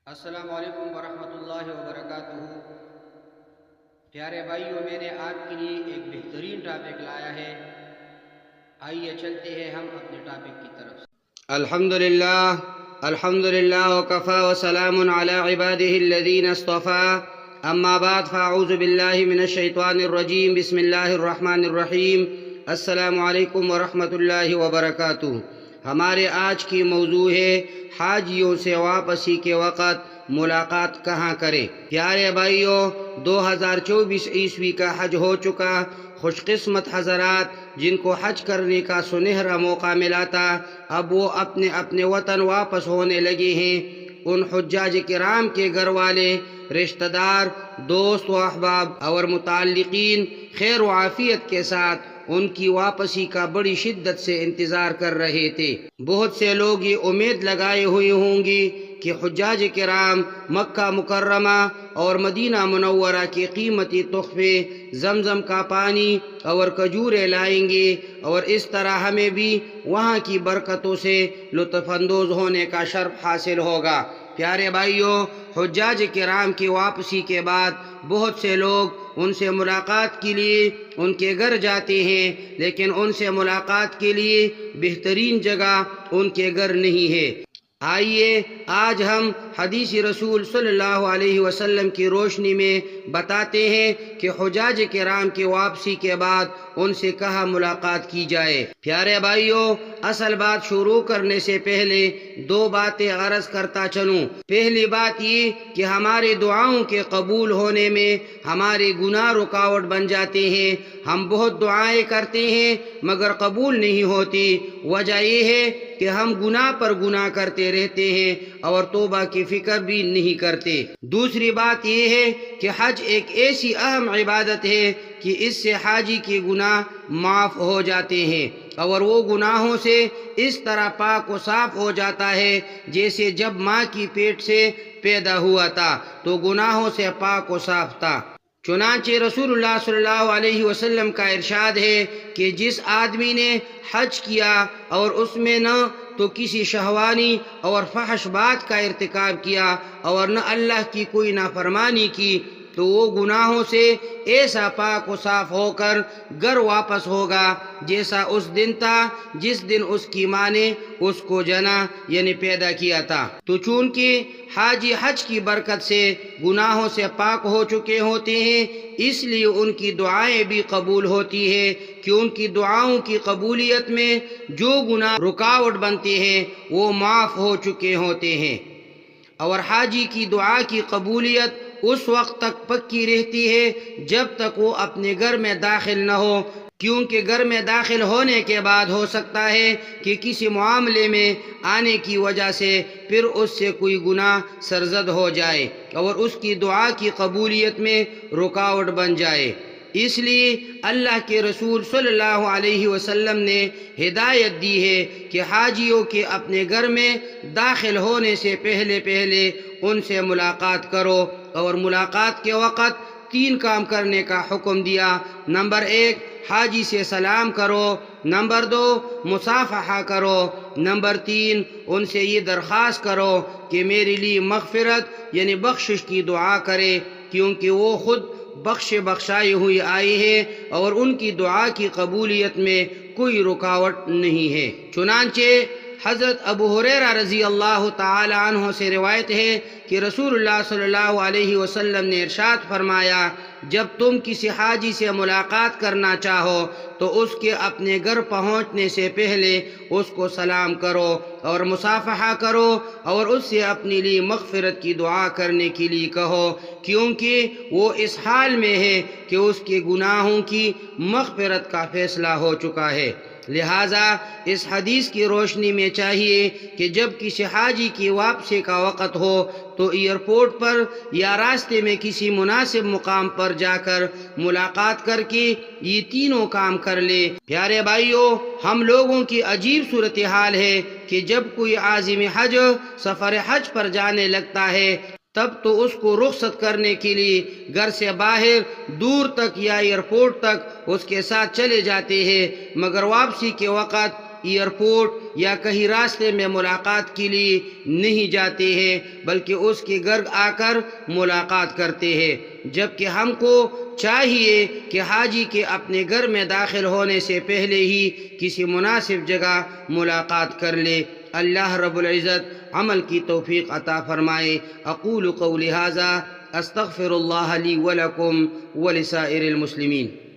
السلام علیکم ورحمۃ اللہ وبرکاتہ۔ پیارے بھائیوں، میں نے آپ کے لیے ایک بہترین ٹاپک لایا ہے۔ آئیے چلتے ہیں ہم اپنے ٹاپک کی طرف۔ الحمدللہ وکفی وسلام علی عبادہ الذین اصطفی، اما بعد فاعوذ باللہ من الشیطان الرجیم، بسم اللہ الرحمن الرحیم۔ السلام علیکم ورحمۃ اللہ وبرکاتہ۔ ہمارے آج کی موضوع ہے حاجیوں سے واپسی کے وقت ملاقات کہاں کریں۔ پیارے بھائیوں، 2024 عیسوی کا حج ہو چکا۔ خوش قسمت حضرات جن کو حج کرنے کا سنہرا موقع ملا تھا، اب وہ اپنے اپنے وطن واپس ہونے لگے ہیں۔ ان حجاج کرام کے گھر والے، رشتہ دار، دوست و احباب اور متعلقین خیر و عافیت کے ساتھ ان کی واپسی کا بڑی شدت سے انتظار کر رہے تھے۔ بہت سے لوگ یہ امید لگائے ہوئے ہوں گے کہ حجاج کرام مکہ مکرمہ اور مدینہ منورہ کے قیمتی تحفے، زمزم کا پانی اور کھجوریں لائیں گے، اور اس طرح ہمیں بھی وہاں کی برکتوں سے لطف اندوز ہونے کا شرف حاصل ہوگا۔ پیارے بھائیوں، حجاج کرام کی واپسی کے بعد بہت سے لوگ ان سے ملاقات کے لیے ان کے گھر جاتے ہیں، لیکن ان سے ملاقات کے لیے بہترین جگہ ان کے گھر نہیں ہے۔ آئیے آج ہم حدیث رسول صلی اللہ علیہ وسلم کی روشنی میں بتاتے ہیں کہ حجاج کرام کی واپسی کے بعد ان سے کہاں ملاقات کی جائے۔ پیارے بھائیوں، اصل بات شروع کرنے سے پہلے دو باتیں عرض کرتا چلوں۔ پہلی بات یہ کہ ہماری دعاؤں کے قبول ہونے میں ہمارے گناہ رکاوٹ بن جاتے ہیں۔ ہم بہت دعائیں کرتے ہیں مگر قبول نہیں ہوتی۔ وجہ یہ ہے کہ ہم گناہ پر گناہ کرتے رہتے ہیں اور توبہ کی فکر بھی نہیں کرتے۔ دوسری بات یہ ہے کہ حج ایک ایسی اہم عبادت ہے کہ اس سے حاجی کے گناہ معاف ہو جاتے ہیں، اور وہ گناہوں سے اس طرح پاک و صاف ہو جاتا ہے جیسے جب ماں کی پیٹ سے پیدا ہوا تھا تو گناہوں سے پاک و صاف تھا۔ چنانچہ رسول اللہ صلی اللہ علیہ وسلم کا ارشاد ہے کہ جس آدمی نے حج کیا اور اس میں نہ تو کسی شہوانی اور فحش بات کا ارتکاب کیا اور نہ اللہ کی کوئی نافرمانی کی، تو وہ گناہوں سے ایسا پاک و صاف ہو کر گھر واپس ہوگا جیسا اس دن تھا جس دن اس کی ماں نے اس کو جنا یعنی پیدا کیا تھا۔ تو چونکہ حاجی حج کی برکت سے گناہوں سے پاک ہو چکے ہوتے ہیں، اس لیے ان کی دعائیں بھی قبول ہوتی ہیں، کہ ان کی دعاؤں کی قبولیت میں جو گناہ رکاوٹ بنتے ہیں وہ معاف ہو چکے ہوتے ہیں۔ اور حاجی کی دعا کی قبولیت اس وقت تک پکی رہتی ہے جب تک وہ اپنے گھر میں داخل نہ ہو، کیونکہ گھر میں داخل ہونے کے بعد ہو سکتا ہے کہ کسی معاملے میں آنے کی وجہ سے پھر اس سے کوئی گناہ سرزد ہو جائے اور اس کی دعا کی قبولیت میں رکاوٹ بن جائے۔ اس لیے اللہ کے رسول صلی اللہ علیہ وسلم نے ہدایت دی ہے کہ حاجیوں کے اپنے گھر میں داخل ہونے سے پہلے ان سے ملاقات کرو، اور ملاقات کے وقت 3 کام کرنے کا حکم دیا۔ نمبر 1، حاجی سے سلام کرو۔ نمبر 2، مصافحہ کرو۔ نمبر 3، ان سے یہ درخواست کرو کہ میرے لیے مغفرت یعنی بخشش کی دعا کرے، کیونکہ وہ خود بخشائے ہوئے آئے ہیں اور ان کی دعا کی قبولیت میں کوئی رکاوٹ نہیں ہے۔ چنانچہ حضرت ابو ہریرہ رضی اللہ تعالی عنہ سے روایت ہے کہ رسول اللہ صلی اللہ علیہ وسلم نے ارشاد فرمایا، جب تم کسی حاجی سے ملاقات کرنا چاہو تو اس کے اپنے گھر پہنچنے سے پہلے اس کو سلام کرو اور مصافحہ کرو، اور اس سے اپنے لیے مغفرت کی دعا کرنے کے لیے کہو، کیونکہ وہ اس حال میں ہے کہ اس کے گناہوں کی مغفرت کا فیصلہ ہو چکا ہے۔ لہٰذا اس حدیث کی روشنی میں چاہیے کہ جب کسی حاجی کی واپسی کا وقت ہو تو ایئرپورٹ پر یا راستے میں کسی مناسب مقام پر جا کر ملاقات کر کے یہ تینوں کام کر لے۔ پیارے بھائیوں، ہم لوگوں کی عجیب صورتحال ہے کہ جب کوئی عازم حج سفر حج پر جانے لگتا ہے تب تو اس کو رخصت کرنے کے لیے گھر سے باہر دور تک یا ایئرپورٹ تک اس کے ساتھ چلے جاتے ہیں، مگر واپسی کے وقت ایئرپورٹ یا کہیں راستے میں ملاقات کے لیے نہیں جاتے ہیں، بلکہ اس کے گھر آ کر ملاقات کرتے ہیں، جبکہ ہم کو چاہیے کہ حاجی کے اپنے گھر میں داخل ہونے سے پہلے ہی کسی مناسب جگہ ملاقات کر لے۔ اللہ رب العزت عمل کی توفیق عطا فرمائے۔ اقول قولی ھذا استغفر اللہ لی ولکم ولسائر المسلمین۔